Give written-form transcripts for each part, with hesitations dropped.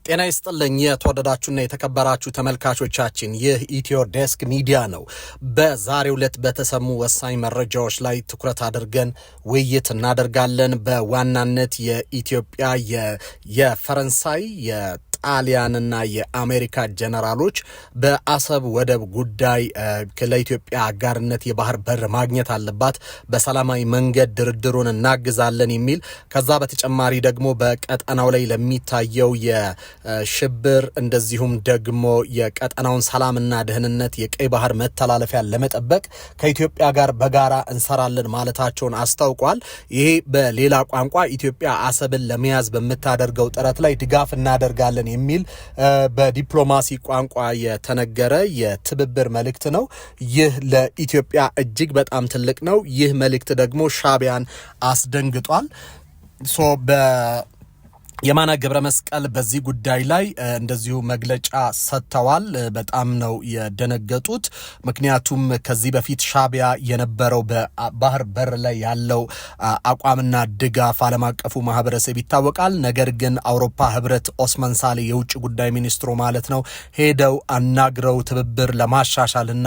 ጤና ይስጥልኝ የተወደዳችሁና የተከበራችሁ ተመልካቾቻችን፣ ይህ ኢትዮ ዴስክ ሚዲያ ነው። በዛሬው ዕለት በተሰሙ ወሳኝ መረጃዎች ላይ ትኩረት አድርገን ውይይት እናደርጋለን። በዋናነት የኢትዮጵያ የፈረንሳይ ጣሊያንና የአሜሪካ ጀነራሎች በአሰብ ወደብ ጉዳይ ለኢትዮጵያ አጋርነት የባህር በር ማግኘት አለባት፣ በሰላማዊ መንገድ ድርድሩን እናግዛለን የሚል ከዛ በተጨማሪ ደግሞ በቀጠናው ላይ ለሚታየው የሽብር እንደዚሁም ደግሞ የቀጠናውን ሰላምና ደህንነት የቀይ ባህር መተላለፊያ ለመጠበቅ ከኢትዮጵያ ጋር በጋራ እንሰራለን ማለታቸውን አስታውቋል። ይሄ በሌላ ቋንቋ ኢትዮጵያ አሰብን ለመያዝ በምታደርገው ጥረት ላይ ድጋፍ እናደርጋለን የሚል በዲፕሎማሲ ቋንቋ የተነገረ የትብብር መልእክት ነው። ይህ ለኢትዮጵያ እጅግ በጣም ትልቅ ነው። ይህ መልእክት ደግሞ ሻዕቢያን አስደንግጧል። የማነ ገብረ መስቀል በዚህ ጉዳይ ላይ እንደዚሁ መግለጫ ሰጥተዋል። በጣም ነው የደነገጡት። ምክንያቱም ከዚህ በፊት ሻዕቢያ የነበረው በባህር በር ላይ ያለው አቋምና ድጋፍ ዓለም አቀፉ ማህበረሰብ ይታወቃል። ነገር ግን አውሮፓ ህብረት ኦስማን ሳሌ የውጭ ጉዳይ ሚኒስትሩ ማለት ነው ሄደው አናግረው ትብብር ለማሻሻልና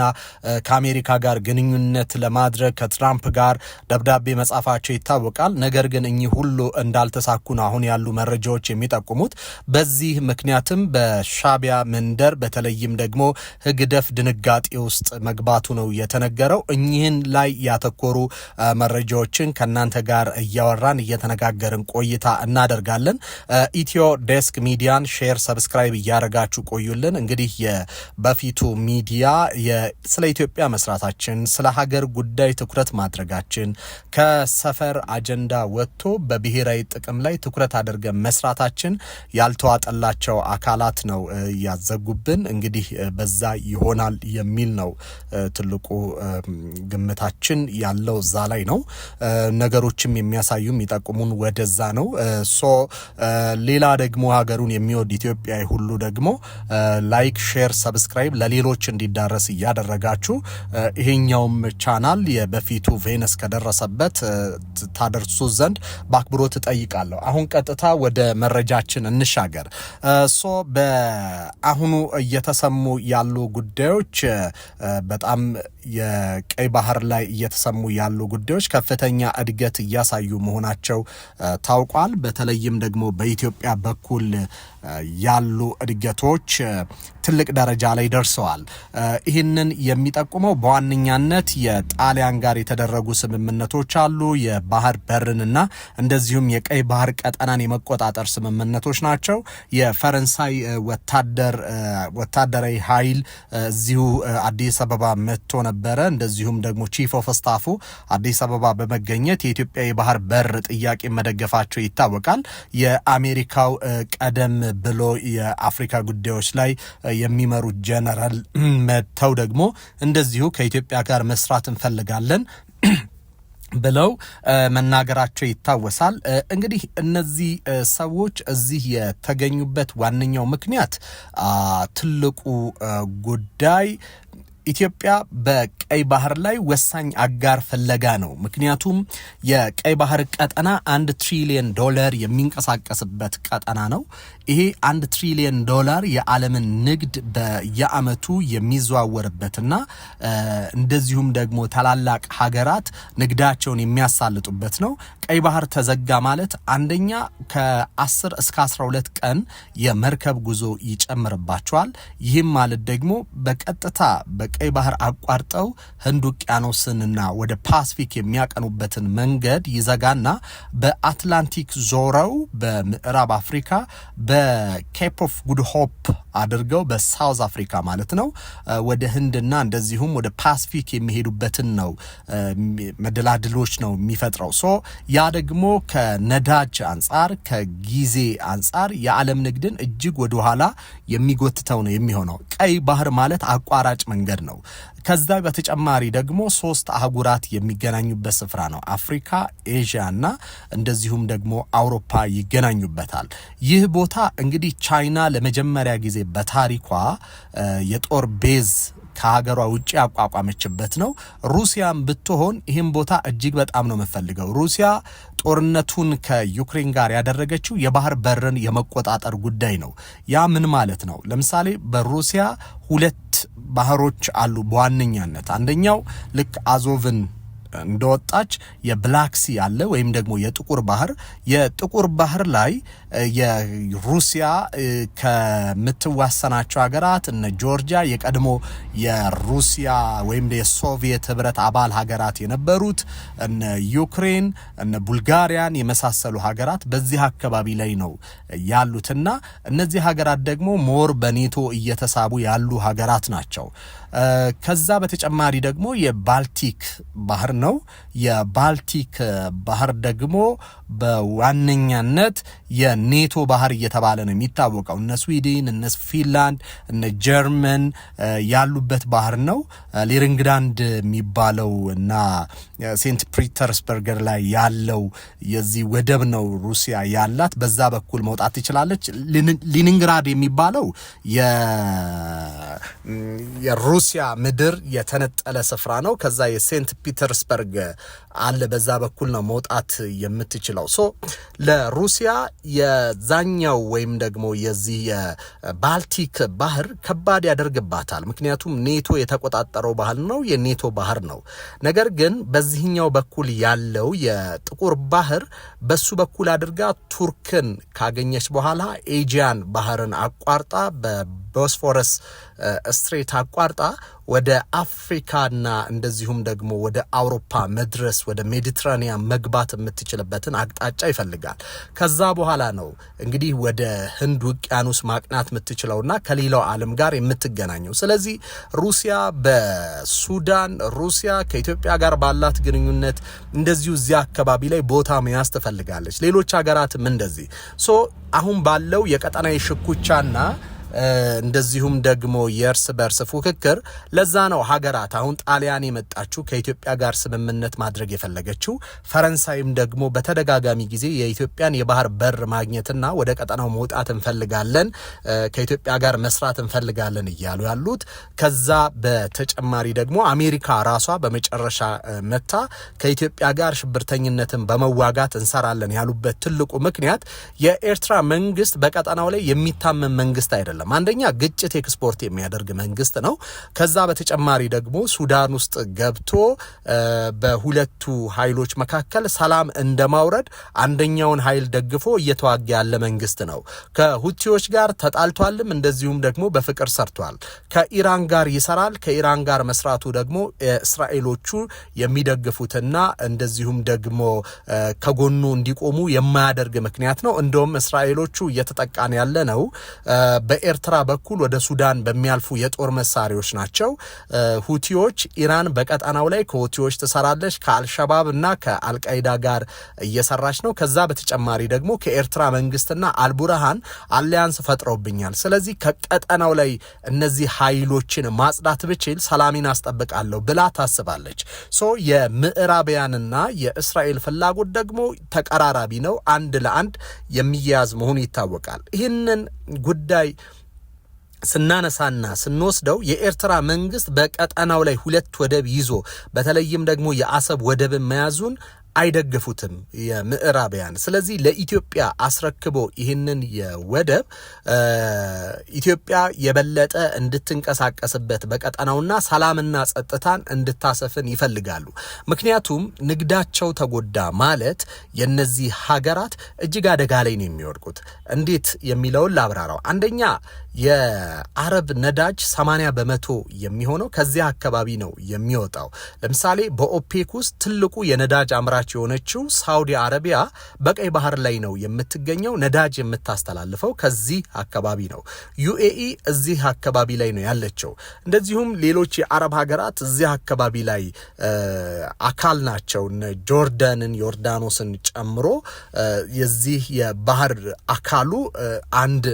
ከአሜሪካ ጋር ግንኙነት ለማድረግ ከትራምፕ ጋር ደብዳቤ መጻፋቸው ይታወቃል። ነገር ግን እኚህ ሁሉ እንዳልተሳኩ ነው አሁን ያሉ መረጃዎች የሚጠቁሙት። በዚህ ምክንያትም በሻዕቢያ መንደር በተለይም ደግሞ ህግደፍ ድንጋጤ ውስጥ መግባቱ ነው የተነገረው። እኚህን ላይ ያተኮሩ መረጃዎችን ከናንተ ጋር እያወራን እየተነጋገርን ቆይታ እናደርጋለን። ኢትዮ ዴስክ ሚዲያን ሼር፣ ሰብስክራይብ እያደረጋችሁ ቆዩልን። እንግዲህ በፊቱ ሚዲያ ስለ ኢትዮጵያ መስራታችን፣ ስለ ሀገር ጉዳይ ትኩረት ማድረጋችን፣ ከሰፈር አጀንዳ ወጥቶ በብሔራዊ ጥቅም ላይ ትኩረት አድርገን መስራታችን ያልተዋጠላቸው አካላት ነው ያዘጉብን። እንግዲህ በዛ ይሆናል የሚል ነው ትልቁ ግምታችን ያለው እዛ ላይ ነው። ነገሮችም የሚያሳዩም ይጠቁሙን ወደዛ ነው። ሌላ ደግሞ ሀገሩን የሚወድ ኢትዮጵያዊ ሁሉ ደግሞ ላይክ፣ ሼር፣ ሰብስክራይብ ለሌሎች እንዲዳረስ እያደረጋችሁ ይሄኛውም ቻናል የበፊቱ ቬነስ ከደረሰበት ታደርሱ ዘንድ በአክብሮት እጠይቃለሁ። አሁን ቀጥታ ወደ መረጃችን እንሻገር። በአሁኑ እየተሰሙ ያሉ ጉዳዮች በጣም የቀይ ባህር ላይ እየተሰሙ ያሉ ጉዳዮች ከፍተኛ እድገት እያሳዩ መሆናቸው ታውቋል። በተለይም ደግሞ በኢትዮጵያ በኩል ያሉ እድገቶች ትልቅ ደረጃ ላይ ደርሰዋል። ይህንን የሚጠቁመው በዋነኛነት የጣሊያን ጋር የተደረጉ ስምምነቶች አሉ። የባህር በርንና እንደዚሁም የቀይ ባህር ቀጠናን የመቆጣጠር ስምምነቶች ናቸው። የፈረንሳይ ወታደራዊ ኃይል እዚሁ አዲስ አበባ መጥቶ ነበረ። እንደዚሁም ደግሞ ቺፍ ኦፍ ስታፉ አዲስ አበባ በመገኘት የኢትዮጵያ የባህር በር ጥያቄ መደገፋቸው ይታወቃል። የአሜሪካው ቀደም ብሎ የአፍሪካ ጉዳዮች ላይ የሚመሩት ጀነራል መተው ደግሞ እንደዚሁ ከኢትዮጵያ ጋር መስራት እንፈልጋለን ብለው መናገራቸው ይታወሳል። እንግዲህ እነዚህ ሰዎች እዚህ የተገኙበት ዋነኛው ምክንያት ትልቁ ጉዳይ ኢትዮጵያ በቀይ ባህር ላይ ወሳኝ አጋር ፍለጋ ነው። ምክንያቱም የቀይ ባህር ቀጠና $1 ትሪሊየን የሚንቀሳቀስበት ቀጠና ነው። ይሄ $1 ትሪሊየን የዓለምን ንግድ በየአመቱ የሚዘዋወርበትና እንደዚሁም ደግሞ ታላላቅ ሀገራት ንግዳቸውን የሚያሳልጡበት ነው። ቀይ ባህር ተዘጋ ማለት አንደኛ ከ10 እስከ 12 ቀን የመርከብ ጉዞ ይጨምርባቸዋል። ይህም ማለት ደግሞ በቀጥታ ቀይ ባህር አቋርጠው ህንድ ውቅያኖስንና ወደ ፓሲፊክ የሚያቀኑበትን መንገድ ይዘጋና በአትላንቲክ ዞረው በምዕራብ አፍሪካ በኬፕ ኦፍ ጉድ ሆፕ አድርገው በሳውዝ አፍሪካ ማለት ነው ወደ ህንድና እንደዚሁም ወደ ፓሲፊክ የሚሄዱበትን ነው መደላድሎች ነው የሚፈጥረው። ያ ደግሞ ከነዳጅ አንጻር ከጊዜ አንጻር የዓለም ንግድን እጅግ ወደ ኋላ የሚጎትተው ነው የሚሆነው። ቀይ ባህር ማለት አቋራጭ መንገድ ነው። ከዛ በተጨማሪ ደግሞ 3 አህጉራት የሚገናኙበት ስፍራ ነው። አፍሪካ፣ ኤዥያ እና እንደዚሁም ደግሞ አውሮፓ ይገናኙበታል። ይህ ቦታ እንግዲህ ቻይና ለመጀመሪያ ጊዜ በታሪኳ የጦር ቤዝ ከሀገሯ ውጪ ያቋቋመችበት ነው። ሩሲያም ብትሆን ይህን ቦታ እጅግ በጣም ነው የምፈልገው። ሩሲያ ጦርነቱን ከዩክሬን ጋር ያደረገችው የባህር በርን የመቆጣጠር ጉዳይ ነው። ያ ምን ማለት ነው? ለምሳሌ በሩሲያ 2 ባህሮች አሉ በዋነኛነት። አንደኛው ልክ አዞቭን እንደወጣች የብላክ ሲ አለ ወይም ደግሞ የጥቁር ባህር ላይ የሩሲያ ከምትዋሰናቸው ሀገራት እነ ጆርጂያ የቀድሞ የሩሲያ ወይም የሶቪየት ህብረት አባል ሀገራት የነበሩት እነ ዩክሬን እነ ቡልጋሪያን የመሳሰሉ ሀገራት በዚህ አካባቢ ላይ ነው ያሉትና እነዚህ ሀገራት ደግሞ ሞር በኔቶ እየተሳቡ ያሉ ሀገራት ናቸው። ከዛ በተጨማሪ ደግሞ የባልቲክ ባህር ነው። የባልቲክ ባህር ደግሞ በዋነኛነት የኔቶ ባህር እየተባለ ነው የሚታወቀው። እነ ስዊድን እነ ፊንላንድ እነ ጀርመን ያሉበት ባህር ነው። ሌሪንግላንድ የሚባለው እና ሴንት ፒተርስበርግ ላይ ያለው የዚህ ወደብ ነው ሩሲያ ያላት። በዛ በኩል መውጣት ትችላለች። ሊኒንግራድ የሚባለው የሩሲያ ምድር የተነጠለ ስፍራ ነው። ከዛ የሴንት ፒተርስበርግ አለ፣ በዛ በኩል ነው መውጣት የምትችለው። ሶ ለሩሲያ የዛኛው ወይም ደግሞ የዚህ የባልቲክ ባህር ከባድ ያደርግባታል። ምክንያቱም ኔቶ የተቆጣጠረው ባህር ነው፣ የኔቶ ባህር ነው። ነገር ግን በዚህኛው በኩል ያለው የጥቁር ባህር በሱ በኩል አድርጋ ቱርክን ካገኘች በኋላ ኤጂያን ባህርን አቋርጣ በቦስፎረስ ስትሬት አቋርጣ ወደ አፍሪካና እንደዚሁም ደግሞ ወደ አውሮፓ መድረስ ወደ ሜዲትራኒያን መግባት የምትችልበትን አቅጣጫ ይፈልጋል። ከዛ በኋላ ነው እንግዲህ ወደ ህንድ ውቅያኖስ ማቅናት የምትችለውና ከሌላው ዓለም ጋር የምትገናኘው። ስለዚህ ሩሲያ በሱዳን ሩሲያ ከኢትዮጵያ ጋር ባላት ግንኙነት እንደዚሁ እዚያ አካባቢ ላይ ቦታ መያዝ ትፈልጋለች። ሌሎች ሀገራትም እንደዚህ አሁን ባለው የቀጠናዊ ሽኩቻና እንደዚሁም ደግሞ የእርስ በርስ ፉክክር ለዛ ነው ሀገራት አሁን ጣሊያን የመጣችው ከኢትዮጵያ ጋር ስምምነት ማድረግ የፈለገችው። ፈረንሳይም ደግሞ በተደጋጋሚ ጊዜ የኢትዮጵያን የባህር በር ማግኘትና ወደ ቀጠናው መውጣት እንፈልጋለን፣ ከኢትዮጵያ ጋር መስራት እንፈልጋለን እያሉ ያሉት። ከዛ በተጨማሪ ደግሞ አሜሪካ ራሷ በመጨረሻ መታ ከኢትዮጵያ ጋር ሽብርተኝነትን በመዋጋት እንሰራለን ያሉበት ትልቁ ምክንያት የኤርትራ መንግስት በቀጠናው ላይ የሚታመን መንግስት አይደለም። አንደኛ ግጭት ኤክስፖርት የሚያደርግ መንግስት ነው። ከዛ በተጨማሪ ደግሞ ሱዳን ውስጥ ገብቶ በሁለቱ ኃይሎች መካከል ሰላም እንደማውረድ አንደኛውን ኃይል ደግፎ እየተዋጋ ያለ መንግስት ነው። ከሁቲዎች ጋር ተጣልቷልም፣ እንደዚሁም ደግሞ በፍቅር ሰርቷል። ከኢራን ጋር ይሰራል። ከኢራን ጋር መስራቱ ደግሞ እስራኤሎቹ የሚደግፉትና እንደዚሁም ደግሞ ከጎኑ እንዲቆሙ የማያደርግ ምክንያት ነው። እንደውም እስራኤሎቹ እየተጠቃን ያለ ነው በኤርትራ በኩል ወደ ሱዳን በሚያልፉ የጦር መሳሪያዎች ናቸው። ሁቲዎች ኢራን በቀጠናው ላይ ከሁቲዎች ትሰራለች፣ ከአልሸባብ እና ከአልቃይዳ ጋር እየሰራች ነው። ከዛ በተጨማሪ ደግሞ ከኤርትራ መንግስትና አልቡርሃን አሊያንስ ፈጥረውብኛል። ስለዚህ ከቀጠናው ላይ እነዚህ ኃይሎችን ማጽዳት ብችል ሰላሚን አስጠብቃለሁ ብላ ታስባለች። የምዕራባውያንና የእስራኤል ፍላጎት ደግሞ ተቀራራቢ ነው፣ አንድ ለአንድ የሚያያዝ መሆኑ ይታወቃል። ይህንን ጉዳይ ስናነሳና ስንወስደው የኤርትራ መንግስት በቀጠናው ላይ 2 ወደብ ይዞ በተለይም ደግሞ የአሰብ ወደብን መያዙን አይደግፉትም የምዕራባውያን። ስለዚህ ለኢትዮጵያ አስረክቦ ይህንን የወደብ ኢትዮጵያ የበለጠ እንድትንቀሳቀስበት በቀጠናውና ሰላምና ጸጥታን እንድታሰፍን ይፈልጋሉ። ምክንያቱም ንግዳቸው ተጎዳ ማለት የነዚህ ሀገራት እጅግ አደጋ ላይ ነው የሚወድቁት። እንዴት የሚለውን ላብራራው። አንደኛ የአረብ ነዳጅ 80% የሚሆነው ከዚያ አካባቢ ነው የሚወጣው። ለምሳሌ በኦፔክ ውስጥ ትልቁ የነዳጅ አምራች የሆነችው ሳውዲ አረቢያ በቀይ ባህር ላይ ነው የምትገኘው። ነዳጅ የምታስተላልፈው ከዚህ አካባቢ ነው። ዩኤኢ እዚህ አካባቢ ላይ ነው ያለችው። እንደዚሁም ሌሎች የአረብ ሀገራት እዚህ አካባቢ ላይ አካል ናቸው። ጆርዳንን ዮርዳኖስን ጨምሮ የዚህ የባህር አካሉ አንድ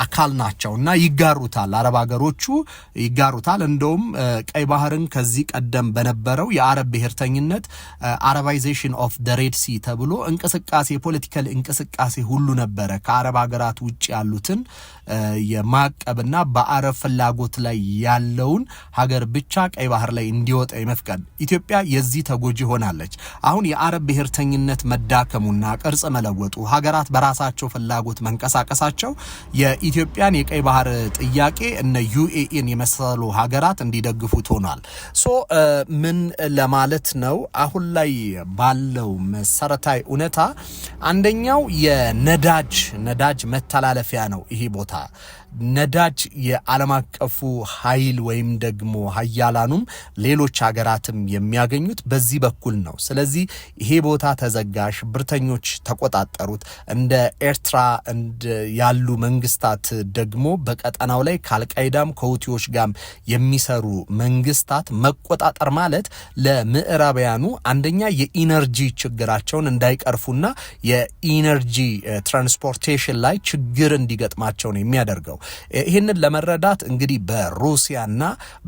አካል ናቸው እና ይጋሩታል። አረብ ሀገሮቹ ይጋሩታል። እንደውም ቀይ ባህርን ከዚህ ቀደም በነበረው የአረብ ብሔርተኝነት አረባይዜ ኦፕሬሽን ኦፍ ዘ ሬድ ሲ ተብሎ እንቅስቃሴ ፖለቲካል እንቅስቃሴ ሁሉ ነበረ ከአረብ ሀገራት ውጭ ያሉትን የማቀብና በአረብ ፍላጎት ላይ ያለውን ሀገር ብቻ ቀይ ባህር ላይ እንዲወጣ የመፍቀድ ኢትዮጵያ የዚህ ተጎጂ ሆናለች። አሁን የአረብ ብሔርተኝነት መዳከሙና ቅርጽ መለወጡ ሀገራት በራሳቸው ፍላጎት መንቀሳቀሳቸው የኢትዮጵያን የቀይ ባህር ጥያቄ እነ ዩኤኢን የመሰሉ ሀገራት እንዲደግፉት ሆኗል። ምን ለማለት ነው? አሁን ላይ ባለው መሰረታዊ እውነታ አንደኛው የነዳጅ መተላለፊያ ነው ይሄ ቦታ። ነዳጅ የዓለም አቀፉ ኃይል ወይም ደግሞ ሀያላኑም ሌሎች ሀገራትም የሚያገኙት በዚህ በኩል ነው። ስለዚህ ይሄ ቦታ ተዘጋ፣ ሽብርተኞች ተቆጣጠሩት። እንደ ኤርትራ ያሉ መንግስታት ደግሞ በቀጠናው ላይ ከአልቃይዳም ከሁቲዎች ጋር የሚሰሩ መንግስታት መቆጣጠር ማለት ለምዕራባውያኑ አንደኛ የኢነርጂ ችግራቸውን እንዳይቀርፉና የኢነርጂ ትራንስፖርቴሽን ላይ ችግር እንዲገጥማቸው ነው የሚያደርገው። ይህንን ለመረዳት እንግዲህ በሩሲያና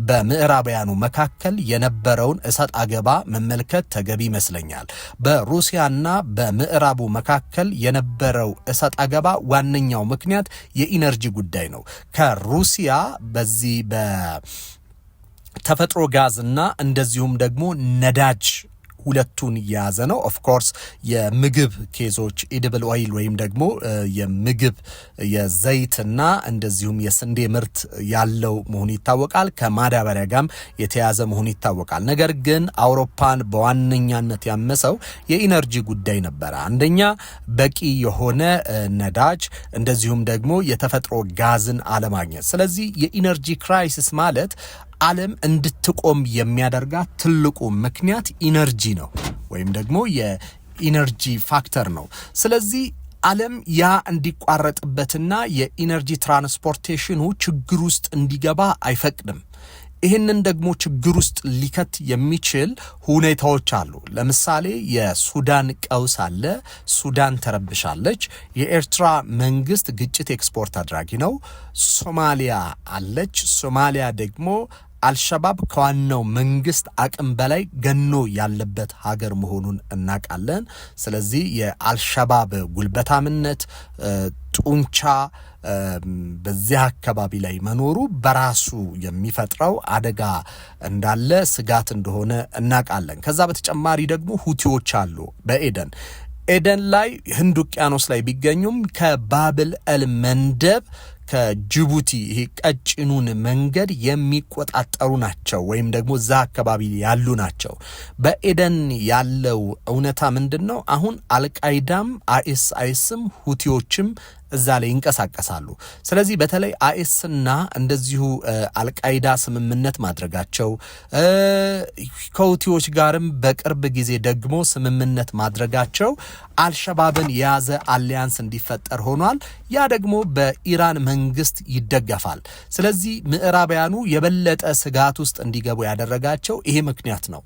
በምዕራባውያኑ መካከል የነበረውን እሰጥ አገባ መመልከት ተገቢ ይመስለኛል። በሩሲያና በምዕራቡ መካከል የነበረው እሰጥ አገባ ዋነኛው ምክንያት የኢነርጂ ጉዳይ ነው። ከሩሲያ በዚህ በተፈጥሮ ጋዝና እንደዚሁም ደግሞ ነዳጅ ሁለቱን የያዘ ነው። ኦፍ ኮርስ የምግብ ኬዞች ኤዲብል ኦይል ወይም ደግሞ የምግብ የዘይትና እንደዚሁም የስንዴ ምርት ያለው መሆኑ ይታወቃል። ከማዳበሪያ ጋርም የተያዘ መሆኑ ይታወቃል። ነገር ግን አውሮፓን በዋነኛነት ያመሰው የኢነርጂ ጉዳይ ነበረ። አንደኛ በቂ የሆነ ነዳጅ እንደዚሁም ደግሞ የተፈጥሮ ጋዝን አለማግኘት። ስለዚህ የኢነርጂ ክራይሲስ ማለት ዓለም እንድትቆም የሚያደርጋት ትልቁ ምክንያት ኢነርጂ ነው ወይም ደግሞ የኢነርጂ ፋክተር ነው። ስለዚህ ዓለም ያ እንዲቋረጥበትና የኢነርጂ ትራንስፖርቴሽኑ ችግር ውስጥ እንዲገባ አይፈቅድም። ይህንን ደግሞ ችግር ውስጥ ሊከት የሚችል ሁኔታዎች አሉ። ለምሳሌ የሱዳን ቀውስ አለ። ሱዳን ተረብሻለች። የኤርትራ መንግስት ግጭት ኤክስፖርት አድራጊ ነው። ሶማሊያ አለች። ሶማሊያ ደግሞ አልሸባብ ከዋናው መንግስት አቅም በላይ ገኖ ያለበት ሀገር መሆኑን እናውቃለን። ስለዚህ የአልሸባብ ጉልበታምነት ጡንቻ በዚህ አካባቢ ላይ መኖሩ በራሱ የሚፈጥረው አደጋ እንዳለ ስጋት እንደሆነ እናውቃለን። ከዛ በተጨማሪ ደግሞ ሁቲዎች አሉ በኤደን ላይ ህንድ ውቅያኖስ ላይ ቢገኙም ከባብል ኤል መንደብ ከጅቡቲ ይሄ ቀጭኑን መንገድ የሚቆጣጠሩ ናቸው ወይም ደግሞ እዛ አካባቢ ያሉ ናቸው። በኤደን ያለው እውነታ ምንድነው? አሁን አልቃይዳም አይኤስም ሁቲዎችም እዛ ላይ ይንቀሳቀሳሉ። ስለዚህ በተለይ አይኤስና እንደዚሁ አልቃይዳ ስምምነት ማድረጋቸው ከሁቲዎች ጋርም በቅርብ ጊዜ ደግሞ ስምምነት ማድረጋቸው አልሸባብን የያዘ አሊያንስ እንዲፈጠር ሆኗል። ያ ደግሞ በኢራን መንግስት ይደገፋል። ስለዚህ ምዕራባውያኑ የበለጠ ስጋት ውስጥ እንዲገቡ ያደረጋቸው ይሄ ምክንያት ነው።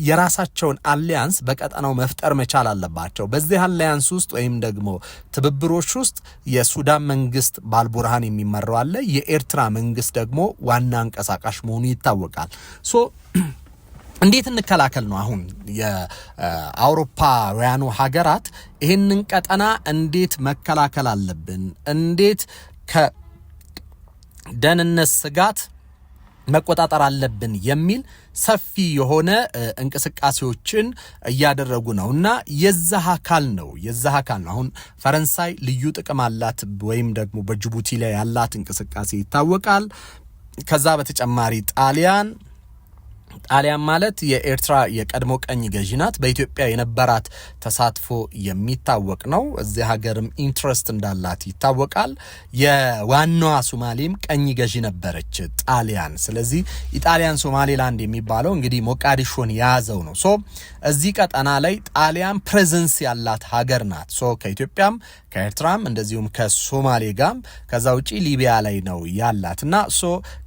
የራሳቸውን አሊያንስ በቀጠናው መፍጠር መቻል አለባቸው። በዚህ አሊያንስ ውስጥ ወይም ደግሞ ትብብሮች ውስጥ የሱዳን መንግስት ባልቡርሃን የሚመራው አለ። የኤርትራ መንግስት ደግሞ ዋና አንቀሳቃሽ መሆኑ ይታወቃል። እንዴት እንከላከል ነው አሁን የአውሮፓውያኑ ሀገራት ይህንን ቀጠና እንዴት መከላከል አለብን? እንዴት ከደህንነት ስጋት መቆጣጠር አለብን የሚል ሰፊ የሆነ እንቅስቃሴዎችን እያደረጉ ነውና የዛ አካል ነው። አሁን ፈረንሳይ ልዩ ጥቅም አላት ወይም ደግሞ በጅቡቲ ላይ ያላት እንቅስቃሴ ይታወቃል። ከዛ በተጨማሪ ጣሊያን ማለት የኤርትራ የቀድሞ ቀኝ ገዢ ናት። በኢትዮጵያ የነበራት ተሳትፎ የሚታወቅ ነው። እዚህ ሀገርም ኢንትረስት እንዳላት ይታወቃል። የዋናዋ ሶማሌም ቀኝ ገዢ ነበረች ጣሊያን። ስለዚህ ኢጣሊያን ሶማሌላንድ የሚባለው እንግዲህ ሞቃዲሾን የያዘው ነው። እዚህ ቀጠና ላይ ጣሊያን ፕሬዘንስ ያላት ሀገር ናት። ከኢትዮጵያም ከኤርትራም እንደዚሁም ከሶማሌ ጋም ከዛ ውጪ ሊቢያ ላይ ነው ያላትና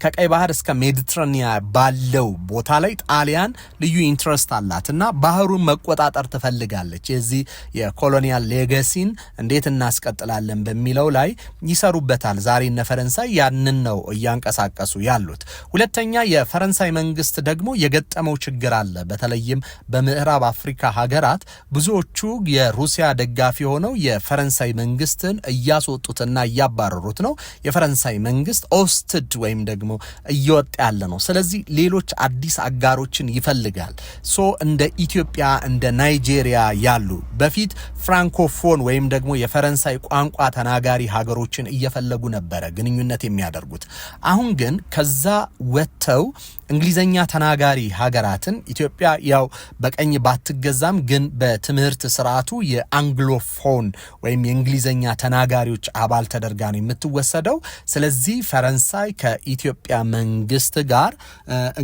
ከቀይ ባህር እስከ ሜዲትራኒያ ባለው ቦታ ላይ ጣሊያን ልዩ ኢንትረስት አላትና ባህሩን መቆጣጠር ትፈልጋለች። የዚህ የኮሎኒያል ሌጋሲን እንዴት እናስቀጥላለን በሚለው ላይ ይሰሩበታል። ዛሬ እነ ፈረንሳይ ያንን ነው እያንቀሳቀሱ ያሉት። ሁለተኛ የፈረንሳይ መንግስት ደግሞ የገጠመው ችግር አለ። በተለይም በምዕራብ አፍሪካ ሀገራት ብዙዎቹ የሩሲያ ደጋፊ ሆነው የፈረንሳይ መንግስትን እያስወጡትና እያባረሩት ነው። የፈረንሳይ መንግስት ኦስትድ ወይም ደግሞ እየወጣ ያለ ነው። ስለዚህ ሌሎች አዲስ አጋሮችን ይፈልጋል። እንደ ኢትዮጵያ እንደ ናይጄሪያ ያሉ በፊት ፍራንኮፎን ወይም ደግሞ የፈረንሳይ ቋንቋ ተናጋሪ ሀገሮችን እየፈለጉ ነበረ ግንኙነት የሚያደርጉት። አሁን ግን ከዛ ወጥተው እንግሊዘኛ ተናጋሪ ሀገራትን ኢትዮጵያ ያው በቀኝ ባትገዛም ግን በትምህርት ስርዓቱ የአንግሎፎን ወይም የእንግሊዘኛ ተናጋሪዎች አባል ተደርጋ ነው የምትወሰደው። ስለዚህ ፈረንሳይ ከኢትዮጵያ መንግስት ጋር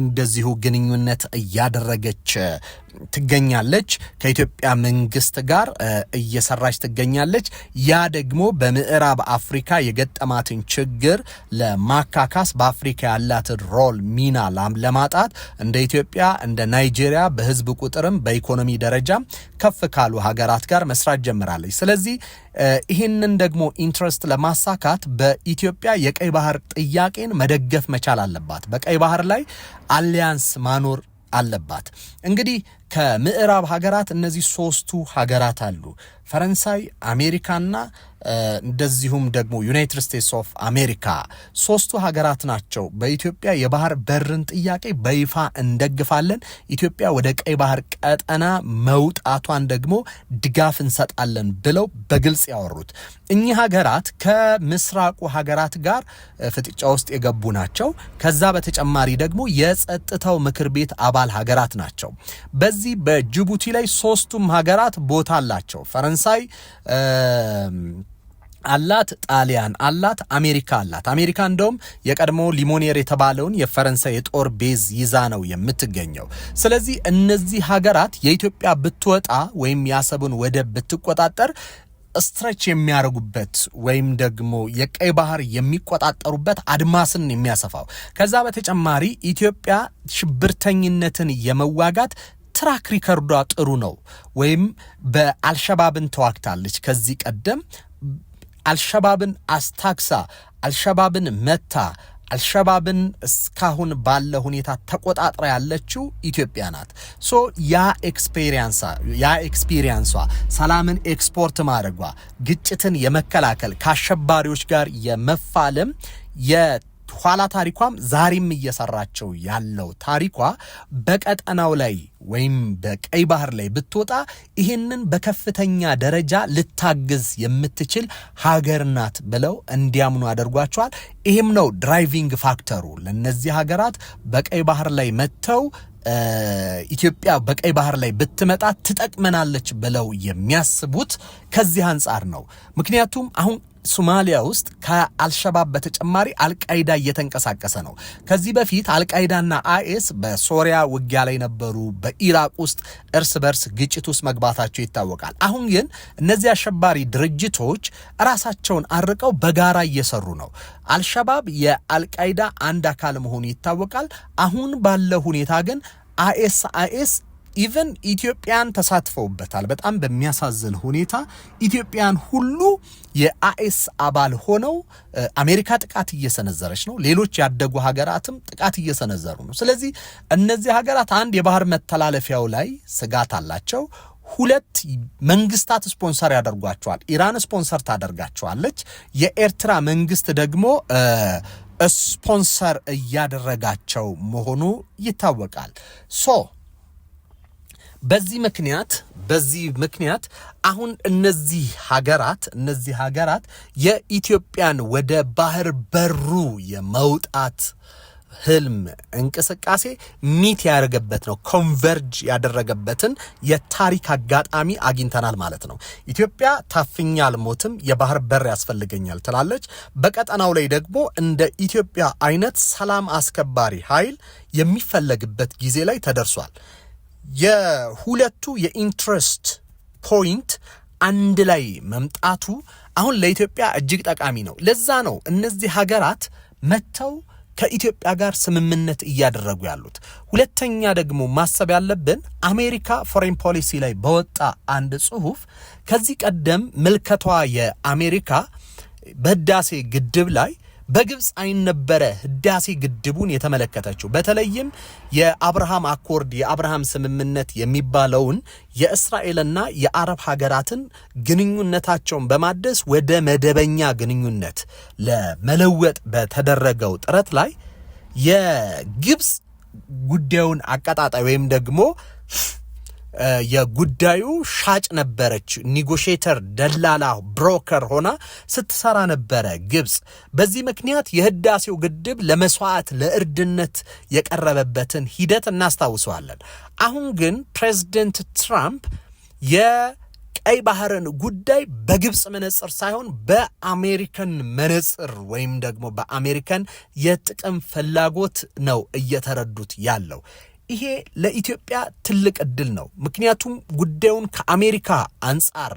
እንደዚሁ ግንኙነት እያደረገች ትገኛለች። ከኢትዮጵያ መንግስት ጋር እየሰራች ትገኛለች። ያ ደግሞ በምዕራብ አፍሪካ የገጠማትን ችግር ለማካካስ በአፍሪካ ያላትን ሮል ሚና ለማጣት እንደ ኢትዮጵያ እንደ ናይጄሪያ በህዝብ ቁጥርም በኢኮኖሚ ደረጃም ከፍ ካሉ ሀገራት ጋር መስራት ጀምራለች። ስለዚህ ይህንን ደግሞ ኢንትረስት ለማሳካት በኢትዮጵያ የቀይ ባህር ጥያቄን መደገፍ መቻል አለባት። በቀይ ባህር ላይ አሊያንስ ማኖር አለባት። እንግዲህ ከምዕራብ ሀገራት እነዚህ ሶስቱ ሀገራት አሉ፣ ፈረንሳይ፣ አሜሪካና እንደዚሁም ደግሞ ዩናይትድ ስቴትስ ኦፍ አሜሪካ። ሶስቱ ሀገራት ናቸው በኢትዮጵያ የባህር በርን ጥያቄ በይፋ እንደግፋለን፣ ኢትዮጵያ ወደ ቀይ ባህር ቀጠና መውጣቷን ደግሞ ድጋፍ እንሰጣለን ብለው በግልጽ ያወሩት። እኚህ ሀገራት ከምስራቁ ሀገራት ጋር ፍጥጫ ውስጥ የገቡ ናቸው። ከዛ በተጨማሪ ደግሞ የጸጥታው ምክር ቤት አባል ሀገራት ናቸው። በዚህ በጅቡቲ ላይ ሶስቱም ሀገራት ቦታ አላቸው። ፈረንሳይ አላት፣ ጣሊያን አላት፣ አሜሪካ አላት። አሜሪካ እንደውም የቀድሞ ሊሞኔር የተባለውን የፈረንሳይ የጦር ቤዝ ይዛ ነው የምትገኘው። ስለዚህ እነዚህ ሀገራት የኢትዮጵያ ብትወጣ ወይም የአሰብን ወደብ ብትቆጣጠር ስትሬች የሚያደርጉበት ወይም ደግሞ የቀይ ባህር የሚቆጣጠሩበት አድማስን የሚያሰፋው። ከዛ በተጨማሪ ኢትዮጵያ ሽብርተኝነትን የመዋጋት ትራክ ሪከርዷ ጥሩ ነው። ወይም በአልሸባብን ተዋግታለች ከዚህ ቀደም አልሸባብን አስታክሳ አልሸባብን መታ አልሸባብን እስካሁን ባለ ሁኔታ ተቆጣጥራ ያለችው ኢትዮጵያ ናት። ያ ኤክስፒሪየንሷ ሰላምን ኤክስፖርት ማድረጓ ግጭትን የመከላከል ከአሸባሪዎች ጋር የመፋለም ኋላ ታሪኳም ዛሬም እየሰራቸው ያለው ታሪኳ በቀጠናው ላይ ወይም በቀይ ባህር ላይ ብትወጣ ይህንን በከፍተኛ ደረጃ ልታግዝ የምትችል ሀገር ናት ብለው እንዲያምኑ አድርጓቸዋል። ይህም ነው ድራይቪንግ ፋክተሩ ለነዚህ ሀገራት በቀይ ባህር ላይ መተው ኢትዮጵያ በቀይ ባህር ላይ ብትመጣ ትጠቅመናለች ብለው የሚያስቡት ከዚህ አንጻር ነው። ምክንያቱም አሁን ሶማሊያ ውስጥ ከአልሸባብ በተጨማሪ አልቃይዳ እየተንቀሳቀሰ ነው። ከዚህ በፊት አልቃይዳና አይኤስ በሶሪያ ውጊያ ላይ ነበሩ። በኢራቅ ውስጥ እርስ በርስ ግጭት ውስጥ መግባታቸው ይታወቃል። አሁን ግን እነዚህ አሸባሪ ድርጅቶች ራሳቸውን አርቀው በጋራ እየሰሩ ነው። አልሸባብ የአልቃይዳ አንድ አካል መሆኑ ይታወቃል። አሁን ባለው ሁኔታ ግን አይኤስ ኢቨን ኢትዮጵያን ተሳትፈውበታል። በጣም በሚያሳዝን ሁኔታ ኢትዮጵያን ሁሉ የአይኤስ አባል ሆነው አሜሪካ ጥቃት እየሰነዘረች ነው። ሌሎች ያደጉ ሀገራትም ጥቃት እየሰነዘሩ ነው። ስለዚህ እነዚህ ሀገራት አንድ የባህር መተላለፊያው ላይ ስጋት አላቸው። ሁለት መንግስታት ስፖንሰር ያደርጓቸዋል። ኢራን ስፖንሰር ታደርጋቸዋለች። የኤርትራ መንግስት ደግሞ ስፖንሰር እያደረጋቸው መሆኑ ይታወቃል። በዚህ ምክንያት አሁን እነዚህ ሀገራት የኢትዮጵያን ወደ ባህር በሩ የመውጣት ህልም እንቅስቃሴ ሚት ያደረገበት ነው። ኮንቨርጅ ያደረገበትን የታሪክ አጋጣሚ አግኝተናል ማለት ነው። ኢትዮጵያ ታፍኛ አልሞትም፣ የባህር በር ያስፈልገኛል ትላለች። በቀጠናው ላይ ደግሞ እንደ ኢትዮጵያ አይነት ሰላም አስከባሪ ኃይል የሚፈለግበት ጊዜ ላይ ተደርሷል። የሁለቱ የኢንትረስት ፖይንት አንድ ላይ መምጣቱ አሁን ለኢትዮጵያ እጅግ ጠቃሚ ነው። ለዛ ነው እነዚህ ሀገራት መተው ከኢትዮጵያ ጋር ስምምነት እያደረጉ ያሉት። ሁለተኛ ደግሞ ማሰብ ያለብን አሜሪካ ፎሬን ፖሊሲ ላይ በወጣ አንድ ጽሁፍ ከዚህ ቀደም ምልከቷ የአሜሪካ በህዳሴ ግድብ ላይ በግብጽ አይን ነበረ ህዳሴ ግድቡን የተመለከተችው። በተለይም የአብርሃም አኮርድ የአብርሃም ስምምነት የሚባለውን የእስራኤልና የአረብ ሀገራትን ግንኙነታቸውን በማደስ ወደ መደበኛ ግንኙነት ለመለወጥ በተደረገው ጥረት ላይ የግብጽ ጉዳዩን አቀጣጣይ ወይም ደግሞ የጉዳዩ ሻጭ ነበረች፣ ኒጎሽየተር፣ ደላላ፣ ብሮከር ሆና ስትሰራ ነበረ ግብጽ። በዚህ ምክንያት የህዳሴው ግድብ ለመስዋዕት ለእርድነት የቀረበበትን ሂደት እናስታውሰዋለን። አሁን ግን ፕሬዝዳንት ትራምፕ የቀይ ባህርን ጉዳይ በግብጽ መነጽር ሳይሆን በአሜሪካን መነጽር ወይም ደግሞ በአሜሪካን የጥቅም ፍላጎት ነው እየተረዱት ያለው። ይሄ ለኢትዮጵያ ትልቅ እድል ነው። ምክንያቱም ጉዳዩን ከአሜሪካ አንጻር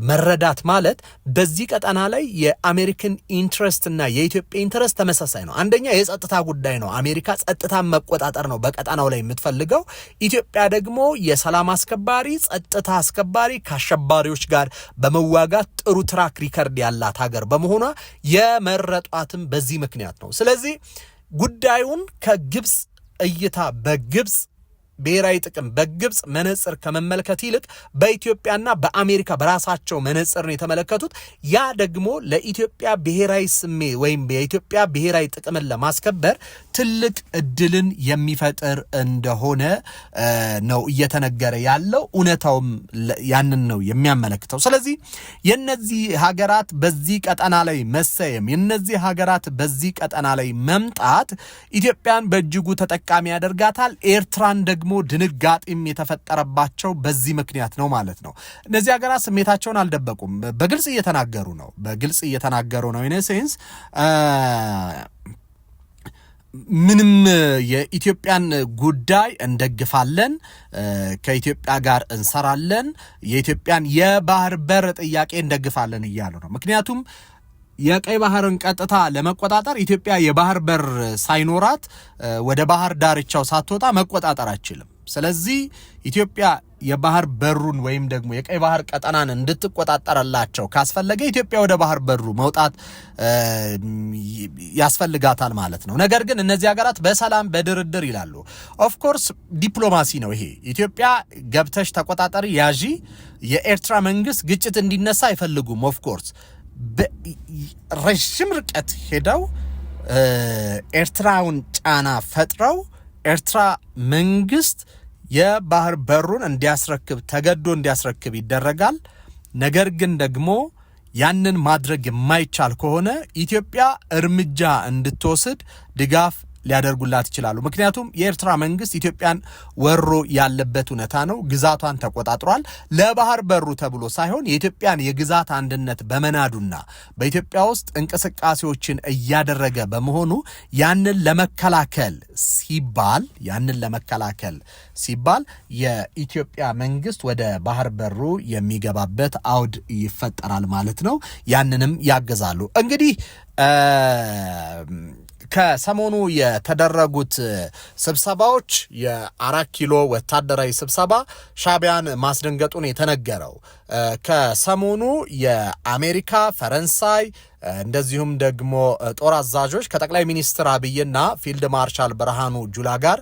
መረዳት ማለት በዚህ ቀጠና ላይ የአሜሪካን ኢንትረስት እና የኢትዮጵያ ኢንትረስት ተመሳሳይ ነው። አንደኛ የጸጥታ ጉዳይ ነው። አሜሪካ ጸጥታን መቆጣጠር ነው በቀጠናው ላይ የምትፈልገው። ኢትዮጵያ ደግሞ የሰላም አስከባሪ፣ ጸጥታ አስከባሪ፣ ከአሸባሪዎች ጋር በመዋጋት ጥሩ ትራክ ሪከርድ ያላት ሀገር በመሆኗ የመረጧትም በዚህ ምክንያት ነው። ስለዚህ ጉዳዩን ከግብጽ እይታ በግብጽ ብሔራዊ ጥቅም በግብጽ መነጽር ከመመልከት ይልቅ በኢትዮጵያና በአሜሪካ በራሳቸው መነጽር ነው የተመለከቱት። ያ ደግሞ ለኢትዮጵያ ብሔራዊ ስሜት ወይም የኢትዮጵያ ብሔራዊ ጥቅምን ለማስከበር ትልቅ እድልን የሚፈጥር እንደሆነ ነው እየተነገረ ያለው። እውነታውም ያንን ነው የሚያመለክተው። ስለዚህ የነዚህ ሀገራት በዚህ ቀጠና ላይ መሰየም፣ የነዚህ ሀገራት በዚህ ቀጠና ላይ መምጣት ኢትዮጵያን በእጅጉ ተጠቃሚ ያደርጋታል። ኤርትራን ደግሞ ድንጋጤም የተፈጠረባቸው በዚህ ምክንያት ነው ማለት ነው። እነዚህ ሀገራት ስሜታቸውን አልደበቁም፣ በግልጽ እየተናገሩ ነው። ኢን ሴንስ ምንም የኢትዮጵያን ጉዳይ እንደግፋለን፣ ከኢትዮጵያ ጋር እንሰራለን፣ የኢትዮጵያን የባህር በር ጥያቄ እንደግፋለን እያሉ ነው። ምክንያቱም የቀይ ባህርን ቀጥታ ለመቆጣጠር ኢትዮጵያ የባህር በር ሳይኖራት ወደ ባህር ዳርቻው ሳትወጣ መቆጣጠር አይችልም። ስለዚህ ኢትዮጵያ የባህር በሩን ወይም ደግሞ የቀይ ባህር ቀጠናን እንድትቆጣጠርላቸው ካስፈለገ ኢትዮጵያ ወደ ባህር በሩ መውጣት ያስፈልጋታል ማለት ነው። ነገር ግን እነዚህ ሀገራት በሰላም በድርድር ይላሉ። ኦፍ ኮርስ ዲፕሎማሲ ነው ይሄ። ኢትዮጵያ ገብተሽ ተቆጣጠሪ ያዢ፣ የኤርትራ መንግስት ግጭት እንዲነሳ አይፈልጉም። ኦፍ ኮርስ ረዥም ርቀት ሄደው ኤርትራውን ጫና ፈጥረው ኤርትራ መንግስት የባህር በሩን ተገዶ እንዲያስረክብ ይደረጋል። ነገር ግን ደግሞ ያንን ማድረግ የማይቻል ከሆነ ኢትዮጵያ እርምጃ እንድትወስድ ድጋፍ ሊያደርጉላት ይችላሉ። ምክንያቱም የኤርትራ መንግስት ኢትዮጵያን ወሮ ያለበት ሁኔታ ነው። ግዛቷን ተቆጣጥሯል። ለባህር በሩ ተብሎ ሳይሆን የኢትዮጵያን የግዛት አንድነት በመናዱና በኢትዮጵያ ውስጥ እንቅስቃሴዎችን እያደረገ በመሆኑ ያንን ለመከላከል ሲባል የኢትዮጵያ መንግስት ወደ ባህር በሩ የሚገባበት አውድ ይፈጠራል ማለት ነው። ያንንም ያገዛሉ። እንግዲህ ከሰሞኑ የተደረጉት ስብሰባዎች የ4 ኪሎ ወታደራዊ ስብሰባ ሻዕቢያን ማስደንገጡን የተነገረው ከሰሞኑ የአሜሪካ፣ ፈረንሳይ እንደዚሁም ደግሞ ጦር አዛዦች ከጠቅላይ ሚኒስትር አብይና ፊልድ ማርሻል ብርሃኑ ጁላ ጋር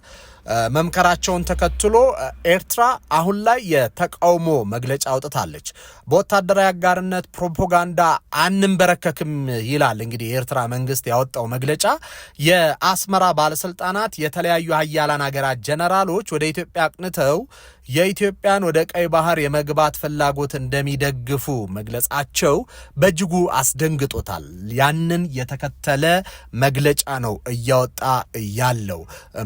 መምከራቸውን ተከትሎ ኤርትራ አሁን ላይ የተቃውሞ መግለጫ አውጥታለች። በወታደራዊ አጋርነት ፕሮፓጋንዳ አንንበረከክም ይላል። እንግዲህ የኤርትራ መንግስት ያወጣው መግለጫ የአስመራ ባለስልጣናት የተለያዩ ሀያላን ሀገራት ጀነራሎች ወደ ኢትዮጵያ አቅንተው የኢትዮጵያን ወደ ቀይ ባህር የመግባት ፍላጎት እንደሚደግፉ መግለጻቸው በእጅጉ አስደንግጦታል። ያንን የተከተለ መግለጫ ነው እያወጣ ያለው።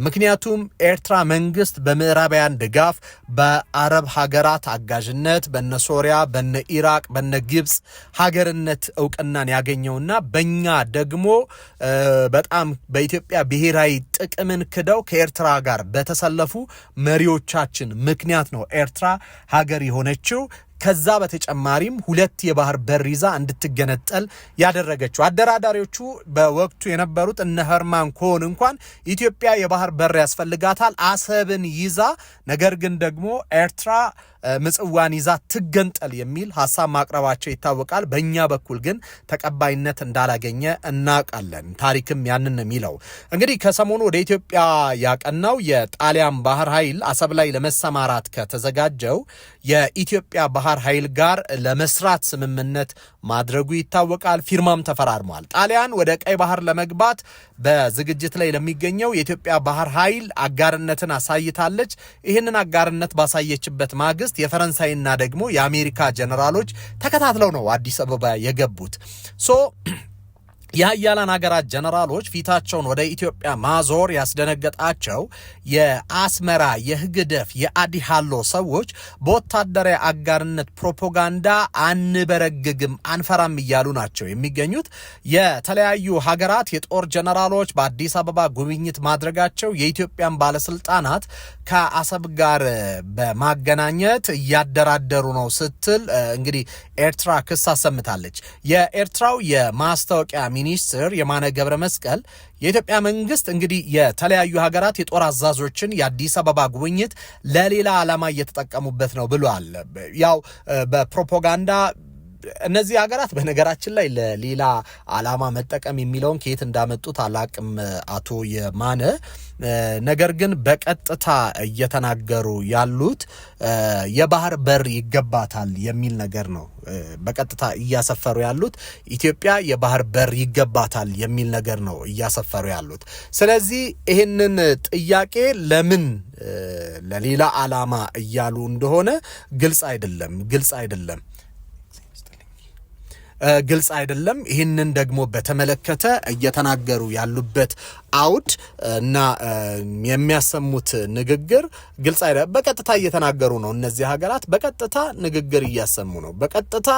ምክንያቱም ኤርትራ መንግስት በምዕራባውያን ድጋፍ በአረብ ሀገራት አጋዥነት በነ ሶሪያ፣ በነ ኢራቅ፣ በነ ግብጽ ሀገርነት እውቅናን ያገኘውና በእኛ ደግሞ በጣም በኢትዮጵያ ብሔራዊ ጥቅምን ክደው ከኤርትራ ጋር በተሰለፉ መሪዎቻችን ምክንያት ነው ኤርትራ ሀገር የሆነችው። ከዛ በተጨማሪም ሁለት የባህር በር ይዛ እንድትገነጠል ያደረገችው። አደራዳሪዎቹ በወቅቱ የነበሩት እነ ሄርማን ኮን እንኳን ኢትዮጵያ የባህር በር ያስፈልጋታል አሰብን ይዛ፣ ነገር ግን ደግሞ ኤርትራ ምጽዋን ይዛ ትገንጠል የሚል ሐሳብ ማቅረባቸው ይታወቃል። በእኛ በኩል ግን ተቀባይነት እንዳላገኘ እናውቃለን። ታሪክም ያንን ነው የሚለው። እንግዲህ ከሰሞኑ ወደ ኢትዮጵያ ያቀናው የጣሊያን ባህር ኃይል አሰብ ላይ ለመሰማራት ከተዘጋጀው የኢትዮጵያ ባህር ኃይል ጋር ለመስራት ስምምነት ማድረጉ ይታወቃል። ፊርማም ተፈራርሟል። ጣሊያን ወደ ቀይ ባህር ለመግባት በዝግጅት ላይ ለሚገኘው የኢትዮጵያ ባህር ኃይል አጋርነትን አሳይታለች። ይህንን አጋርነት ባሳየችበት ማግስት የፈረንሳይና ደግሞ የአሜሪካ ጀነራሎች ተከታትለው ነው አዲስ አበባ የገቡት። የሀያላን ሀገራት ጀነራሎች ፊታቸውን ወደ ኢትዮጵያ ማዞር ያስደነገጣቸው የአስመራ የህግደፍ የአዲሃሎ ሰዎች በወታደራዊ አጋርነት ፕሮፓጋንዳ አንበረግግም አንፈራም እያሉ ናቸው የሚገኙት። የተለያዩ ሀገራት የጦር ጀነራሎች በአዲስ አበባ ጉብኝት ማድረጋቸው የኢትዮጵያን ባለስልጣናት ከአሰብ ጋር በማገናኘት እያደራደሩ ነው ስትል እንግዲህ ኤርትራ ክስ አሰምታለች። የኤርትራው የማስታወቂያ ሚኒስትር የማነ ገብረ መስቀል የኢትዮጵያ መንግስት እንግዲህ የተለያዩ ሀገራት የጦር አዛዦችን የአዲስ አበባ ጉብኝት ለሌላ ዓላማ እየተጠቀሙበት ነው ብሏል። ያው በፕሮፓጋንዳ እነዚህ ሀገራት በነገራችን ላይ ለሌላ ዓላማ መጠቀም የሚለውን ከየት እንዳመጡት አላቅም አቶ የማነ። ነገር ግን በቀጥታ እየተናገሩ ያሉት የባህር በር ይገባታል የሚል ነገር ነው። በቀጥታ እያሰፈሩ ያሉት ኢትዮጵያ የባህር በር ይገባታል የሚል ነገር ነው እያሰፈሩ ያሉት። ስለዚህ ይህንን ጥያቄ ለምን ለሌላ ዓላማ እያሉ እንደሆነ ግልጽ አይደለም። ይህንን ደግሞ በተመለከተ እየተናገሩ ያሉበት አውድ እና የሚያሰሙት ንግግር ግልጽ አይደለም። በቀጥታ እየተናገሩ ነው። እነዚህ ሀገራት በቀጥታ ንግግር እያሰሙ ነው። በቀጥታ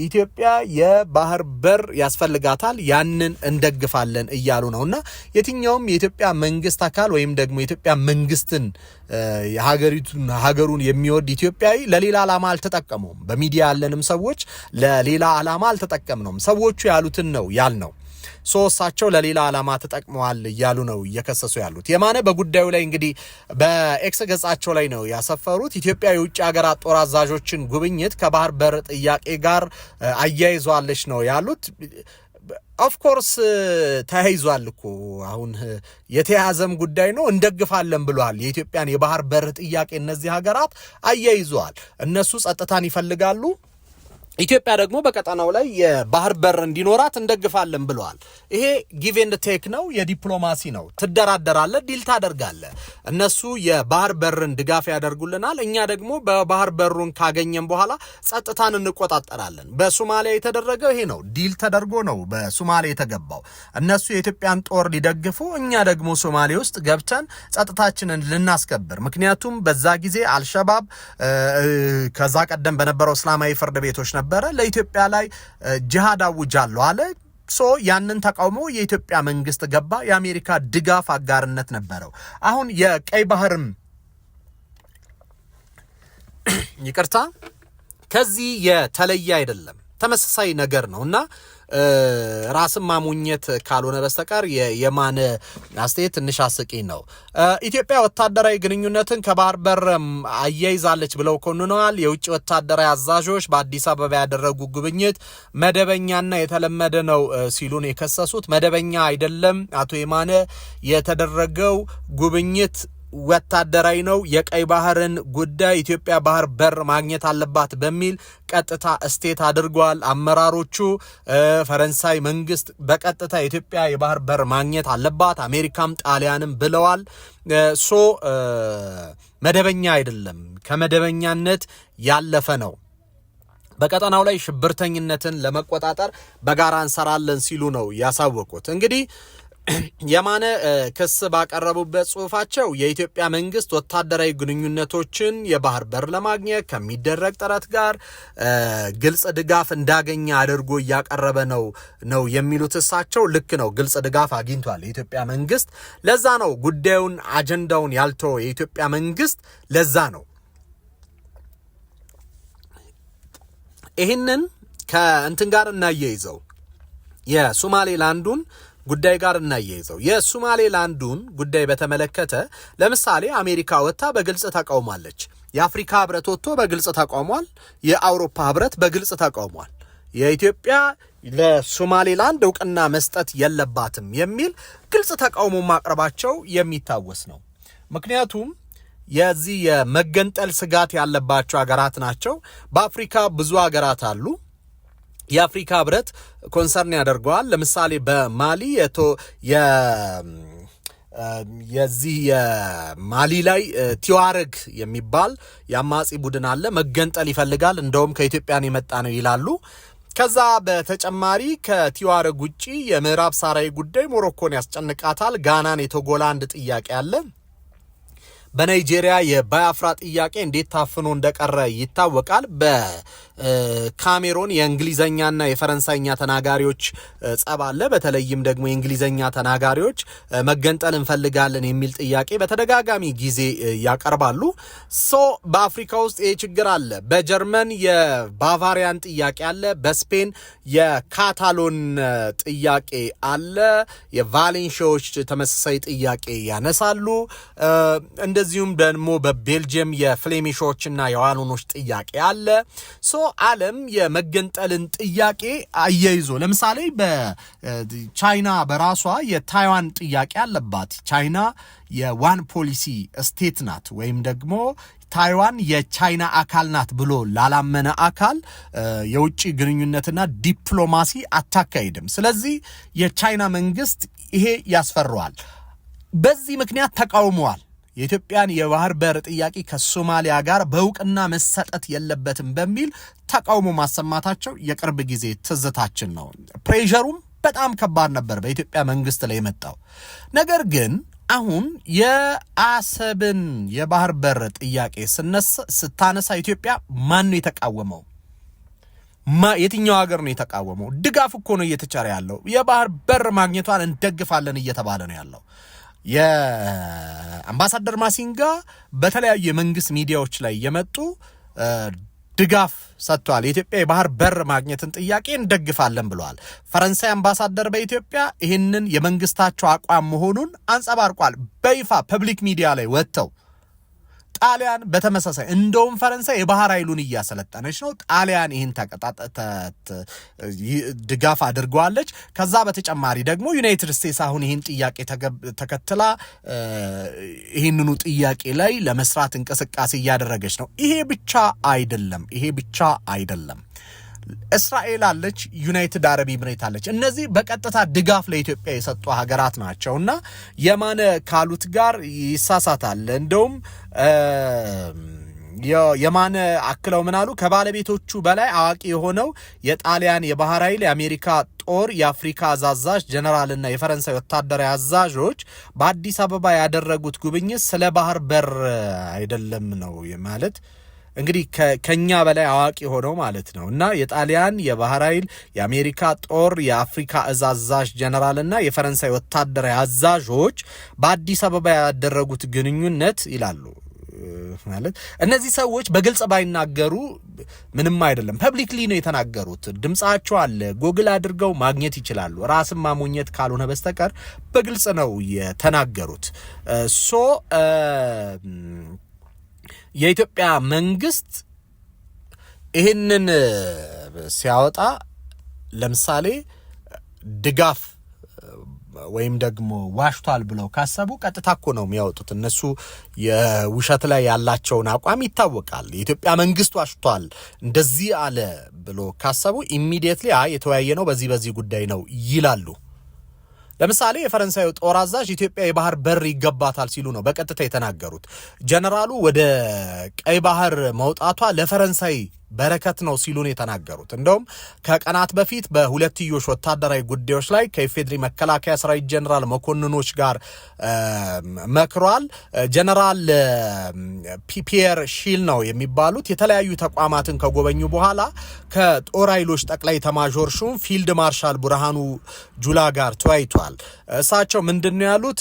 ኢትዮጵያ የባህር በር ያስፈልጋታል፣ ያንን እንደግፋለን እያሉ ነውና የትኛውም የኢትዮጵያ መንግስት አካል ወይም ደግሞ የኢትዮጵያ መንግስትን ሀገሩን የሚወድ ኢትዮጵያዊ ለሌላ ዓላማ አልተጠቀመውም። በሚዲያ ያለንም ሰዎች ለሌላ ዓላማ አልተጠቀምነውም። ሰዎቹ ያሉትን ነው ያልነው። እሳቸው ለሌላ ዓላማ ተጠቅመዋል እያሉ ነው እየከሰሱ ያሉት። የማነ በጉዳዩ ላይ እንግዲህ በኤክስ ገጻቸው ላይ ነው ያሰፈሩት። ኢትዮጵያ የውጭ ሀገራት ጦር አዛዦችን ጉብኝት ከባህር በር ጥያቄ ጋር አያይዟለች ነው ያሉት። ኦፍኮርስ ተያይዟል እኮ አሁን የተያዘም ጉዳይ ነው። እንደግፋለን ብለዋል። የኢትዮጵያን የባህር በር ጥያቄ እነዚህ ሀገራት አያይዘዋል። እነሱ ጸጥታን ይፈልጋሉ፣ ኢትዮጵያ ደግሞ በቀጠናው ላይ የባህር በር እንዲኖራት እንደግፋለን ብለዋል። ይሄ ጊቭ ኤንድ ቴክ ነው፣ የዲፕሎማሲ ነው። ትደራደራለህ፣ ዲል ታደርጋለህ። እነሱ የባህር በርን ድጋፍ ያደርጉልናል፣ እኛ ደግሞ በባህር በሩን ካገኘን በኋላ ጸጥታን እንቆጣጠራለን። በሶማሊያ የተደረገው ይሄ ነው። ዲል ተደርጎ ነው በሶማሊያ የተገባው። እነሱ የኢትዮጵያን ጦር ሊደግፉ፣ እኛ ደግሞ ሶማሌ ውስጥ ገብተን ጸጥታችንን ልናስከብር። ምክንያቱም በዛ ጊዜ አልሸባብ ከዛ ቀደም በነበረው እስላማዊ ፍርድ ቤቶች ነበረ ለኢትዮጵያ ላይ ጂሃድ አውጃለሁ አለ። ያንን ተቃውሞ የኢትዮጵያ መንግስት ገባ። የአሜሪካ ድጋፍ አጋርነት ነበረው። አሁን የቀይ ባህርም ይቅርታ ከዚህ የተለየ አይደለም፣ ተመሳሳይ ነገር ነውና ራስን ማሙኘት ካልሆነ በስተቀር የማነ አስተያየት ትንሽ አስቂኝ ነው። ኢትዮጵያ ወታደራዊ ግንኙነትን ከባህር በር አያይዛለች ብለው ኮንነዋል። የውጭ ወታደራዊ አዛዦች በአዲስ አበባ ያደረጉ ጉብኝት መደበኛና የተለመደ ነው ሲሉን የከሰሱት መደበኛ አይደለም አቶ የማነ። የተደረገው ጉብኝት ወታደራዊ ነው። የቀይ ባህርን ጉዳይ ኢትዮጵያ ባህር በር ማግኘት አለባት በሚል ቀጥታ ስቴት አድርጓል አመራሮቹ። ፈረንሳይ መንግስት በቀጥታ ኢትዮጵያ የባህር በር ማግኘት አለባት፣ አሜሪካም ጣሊያንም ብለዋል። መደበኛ አይደለም፣ ከመደበኛነት ያለፈ ነው። በቀጠናው ላይ ሽብርተኝነትን ለመቆጣጠር በጋራ እንሰራለን ሲሉ ነው ያሳወቁት። እንግዲህ የማነ ክስ ባቀረቡበት ጽሁፋቸው የኢትዮጵያ መንግስት ወታደራዊ ግንኙነቶችን የባህር በር ለማግኘት ከሚደረግ ጥረት ጋር ግልጽ ድጋፍ እንዳገኘ አድርጎ እያቀረበ ነው የሚሉት እሳቸው። ልክ ነው፣ ግልጽ ድጋፍ አግኝቷል የኢትዮጵያ መንግስት። ለዛ ነው ጉዳዩን አጀንዳውን ያልተወው የኢትዮጵያ መንግስት። ለዛ ነው ይህንን ከእንትን ጋር እናያይዘው የሶማሌላንዱን ጉዳይ ጋር እናያይዘው። የሶማሌላንዱን ጉዳይ በተመለከተ ለምሳሌ አሜሪካ ወጥታ በግልጽ ተቃውማለች። የአፍሪካ ህብረት ወጥቶ በግልጽ ተቃውሟል። የአውሮፓ ህብረት በግልጽ ተቃውሟል። የኢትዮጵያ ለሶማሌላንድ እውቅና መስጠት የለባትም የሚል ግልጽ ተቃውሞ ማቅረባቸው የሚታወስ ነው። ምክንያቱም የዚህ የመገንጠል ስጋት ያለባቸው ሀገራት ናቸው። በአፍሪካ ብዙ ሀገራት አሉ። የአፍሪካ ህብረት ኮንሰርን ያደርገዋል። ለምሳሌ በማሊ የዚህ የማሊ ላይ ቲዋረግ የሚባል የአማጺ ቡድን አለ። መገንጠል ይፈልጋል። እንደውም ከኢትዮጵያን የመጣ ነው ይላሉ። ከዛ በተጨማሪ ከቲዋረግ ውጪ የምዕራብ ሳራይ ጉዳይ ሞሮኮን ያስጨንቃታል። ጋናን የቶጎላ አንድ ጥያቄ አለ። በናይጄሪያ የባያፍራ ጥያቄ እንዴት ታፍኖ እንደቀረ ይታወቃል። በካሜሮን የእንግሊዘኛና የፈረንሳይኛ ተናጋሪዎች ጸብ አለ። በተለይም ደግሞ የእንግሊዘኛ ተናጋሪዎች መገንጠል እንፈልጋለን የሚል ጥያቄ በተደጋጋሚ ጊዜ ያቀርባሉ። በአፍሪካ ውስጥ ይሄ ችግር አለ። በጀርመን የባቫሪያን ጥያቄ አለ። በስፔን የካታሎን ጥያቄ አለ። የቫሌንሺያዎች ተመሳሳይ ጥያቄ ያነሳሉ። እንደዚሁም ደግሞ በቤልጅየም የፍሌሚሾችና የዋሎኖች ጥያቄ አለ። ዓለም የመገንጠልን ጥያቄ አያይዞ ለምሳሌ በቻይና በራሷ የታይዋን ጥያቄ አለባት። ቻይና የዋን ፖሊሲ ስቴት ናት፣ ወይም ደግሞ ታይዋን የቻይና አካል ናት ብሎ ላላመነ አካል የውጭ ግንኙነትና ዲፕሎማሲ አታካሂድም። ስለዚህ የቻይና መንግስት ይሄ ያስፈራዋል። በዚህ ምክንያት ተቃውመዋል። የኢትዮጵያን የባህር በር ጥያቄ ከሶማሊያ ጋር በእውቅና መሰጠት የለበትም በሚል ተቃውሞ ማሰማታቸው የቅርብ ጊዜ ትዝታችን ነው። ፕሬሸሩም በጣም ከባድ ነበር በኢትዮጵያ መንግስት ላይ የመጣው ነገር። ግን አሁን የአሰብን የባህር በር ጥያቄ ስታነሳ ኢትዮጵያ ማን ነው የተቃወመው? የትኛው ሀገር ነው የተቃወመው? ድጋፍ እኮ ነው እየተቸረ ያለው። የባህር በር ማግኘቷን እንደግፋለን እየተባለ ነው ያለው። የአምባሳደር ማሲንጋ በተለያዩ የመንግስት ሚዲያዎች ላይ የመጡ ድጋፍ ሰጥቷል። የኢትዮጵያ የባህር በር ማግኘትን ጥያቄ እንደግፋለን ብለዋል። ፈረንሳይ አምባሳደር በኢትዮጵያ ይህንን የመንግስታቸው አቋም መሆኑን አንጸባርቋል በይፋ ፐብሊክ ሚዲያ ላይ ወጥተው። ጣሊያን በተመሳሳይ እንደውም ፈረንሳይ የባህር ኃይሉን እያሰለጠነች ነው። ጣሊያን ይህን ድጋፍ አድርገዋለች። ከዛ በተጨማሪ ደግሞ ዩናይትድ ስቴትስ አሁን ይህን ጥያቄ ተከትላ ይህንኑ ጥያቄ ላይ ለመስራት እንቅስቃሴ እያደረገች ነው። ይሄ ብቻ አይደለም። እስራኤል አለች፣ ዩናይትድ አረብ ኤምሬት አለች። እነዚህ በቀጥታ ድጋፍ ለኢትዮጵያ የሰጡ ሀገራት ናቸውና የማነ ካሉት ጋር ይሳሳታል። እንደውም የማነ አክለው ምን አሉ? ከባለቤቶቹ በላይ አዋቂ የሆነው የጣሊያን የባህር ኃይል የአሜሪካ ጦር የአፍሪካ አዛዥ ጀነራልና የፈረንሳይ ወታደራዊ አዛዦች በአዲስ አበባ ያደረጉት ጉብኝት ስለ ባህር በር አይደለም ነው ማለት እንግዲህ ከኛ በላይ አዋቂ ሆነው ማለት ነው። እና የጣሊያን የባህር ኃይል የአሜሪካ ጦር የአፍሪካ አዛዥ ጀነራልና የፈረንሳይ ወታደራዊ አዛዦች በአዲስ አበባ ያደረጉት ግንኙነት ይላሉ። ማለት እነዚህ ሰዎች በግልጽ ባይናገሩ ምንም አይደለም። ፐብሊክሊ ነው የተናገሩት። ድምጻቸው አለ፣ ጎግል አድርገው ማግኘት ይችላሉ። ራስን ማሞኘት ካልሆነ በስተቀር በግልጽ ነው የተናገሩት። የኢትዮጵያ መንግስት ይህንን ሲያወጣ ለምሳሌ ድጋፍ ወይም ደግሞ ዋሽቷል ብለው ካሰቡ ቀጥታ እኮ ነው የሚያወጡት። እነሱ የውሸት ላይ ያላቸውን አቋም ይታወቃል። የኢትዮጵያ መንግስት ዋሽቷል እንደዚህ አለ ብሎ ካሰቡ ኢሚዲየትሊ የተወያየ ነው በዚህ ጉዳይ ነው ይላሉ። ለምሳሌ የፈረንሳዩ ጦር አዛዥ ኢትዮጵያ የባህር በር ይገባታል ሲሉ ነው በቀጥታ የተናገሩት። ጀነራሉ ወደ ቀይ ባህር መውጣቷ ለፈረንሳይ በረከት ነው ሲሉ ነው የተናገሩት። እንደውም ከቀናት በፊት በሁለትዮሽ ወታደራዊ ጉዳዮች ላይ ከኢፌድሪ መከላከያ ሰራዊት ጀነራል መኮንኖች ጋር መክሯል። ጀነራል ፒየር ሺል ነው የሚባሉት የተለያዩ ተቋማትን ከጎበኙ በኋላ ከጦር ኃይሎች ጠቅላይ ኤታማዦር ሹም ፊልድ ማርሻል ብርሃኑ ጁላ ጋር ተወያይቷል። እሳቸው ምንድነው ያሉት?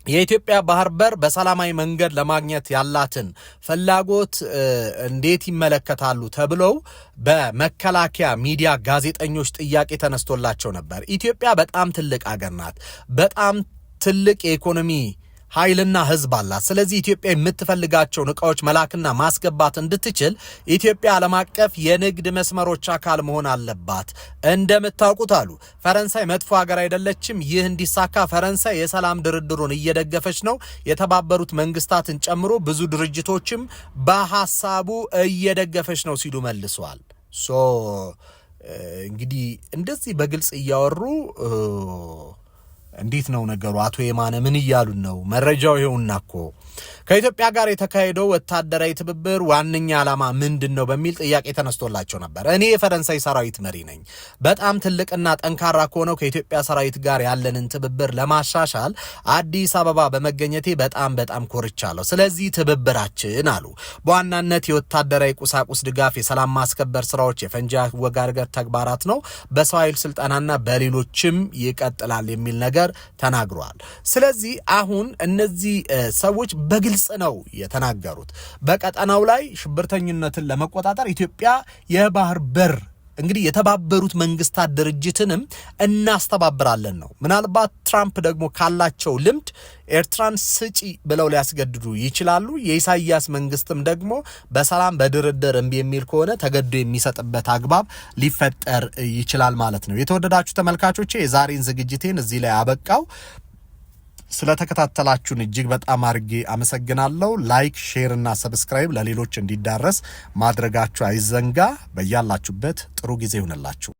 የኢትዮጵያ ባህር በር በሰላማዊ መንገድ ለማግኘት ያላትን ፍላጎት እንዴት ይመለከታሉ ተብለው በመከላከያ ሚዲያ ጋዜጠኞች ጥያቄ ተነስቶላቸው ነበር። ኢትዮጵያ በጣም ትልቅ አገር ናት። በጣም ትልቅ የኢኮኖሚ ኃይልና ህዝብ አላት። ስለዚህ ኢትዮጵያ የምትፈልጋቸውን ዕቃዎች መላክና ማስገባት እንድትችል ኢትዮጵያ ዓለም አቀፍ የንግድ መስመሮች አካል መሆን አለባት። እንደምታውቁት አሉ ፈረንሳይ መጥፎ ሀገር አይደለችም። ይህ እንዲሳካ ፈረንሳይ የሰላም ድርድሩን እየደገፈች ነው። የተባበሩት መንግስታትን ጨምሮ ብዙ ድርጅቶችም በሐሳቡ እየደገፈች ነው ሲሉ መልሰዋል። እንግዲህ እንደዚህ በግልጽ እያወሩ እንዴት ነው ነገሩ? አቶ የማነ ምን እያሉን ነው? መረጃው ይኸውና እኮ ከኢትዮጵያ ጋር የተካሄደው ወታደራዊ ትብብር ዋነኛ ዓላማ ምንድነው በሚል ጥያቄ ተነስቶላቸው ነበር። እኔ የፈረንሳይ ሰራዊት መሪ ነኝ። በጣም ትልቅና ጠንካራ ከሆነው ከኢትዮጵያ ሰራዊት ጋር ያለንን ትብብር ለማሻሻል አዲስ አበባ በመገኘቴ በጣም ኮርቻለሁ። ስለዚህ ትብብራችን አሉ በዋናነት የወታደራዊ ቁሳቁስ ድጋፍ፣ የሰላም ማስከበር ስራዎች፣ የፈንጂ አወጋገር ተግባራት ነው። በሰው ኃይል ስልጠናና በሌሎችም ይቀጥላል የሚል ነገር ተናግሯል። ስለዚህ አሁን እነዚህ ሰዎች በግልጽ ነው የተናገሩት። በቀጠናው ላይ ሽብርተኝነትን ለመቆጣጠር ኢትዮጵያ የባህር በር እንግዲህ የተባበሩት መንግስታት ድርጅትንም እናስተባብራለን ነው። ምናልባት ትራምፕ ደግሞ ካላቸው ልምድ ኤርትራን ስጪ ብለው ሊያስገድዱ ይችላሉ። የኢሳያስ መንግስትም ደግሞ በሰላም በድርድር እምቢ የሚል ከሆነ ተገዶ የሚሰጥበት አግባብ ሊፈጠር ይችላል ማለት ነው። የተወደዳችሁ ተመልካቾቼ የዛሬን ዝግጅቴን እዚህ ላይ አበቃው። ስለተከታተላችሁን እጅግ በጣም አድርጌ አመሰግናለሁ። ላይክ፣ ሼር እና ሰብስክራይብ ለሌሎች እንዲዳረስ ማድረጋችሁ አይዘንጋ። በያላችሁበት ጥሩ ጊዜ ይሁንላችሁ።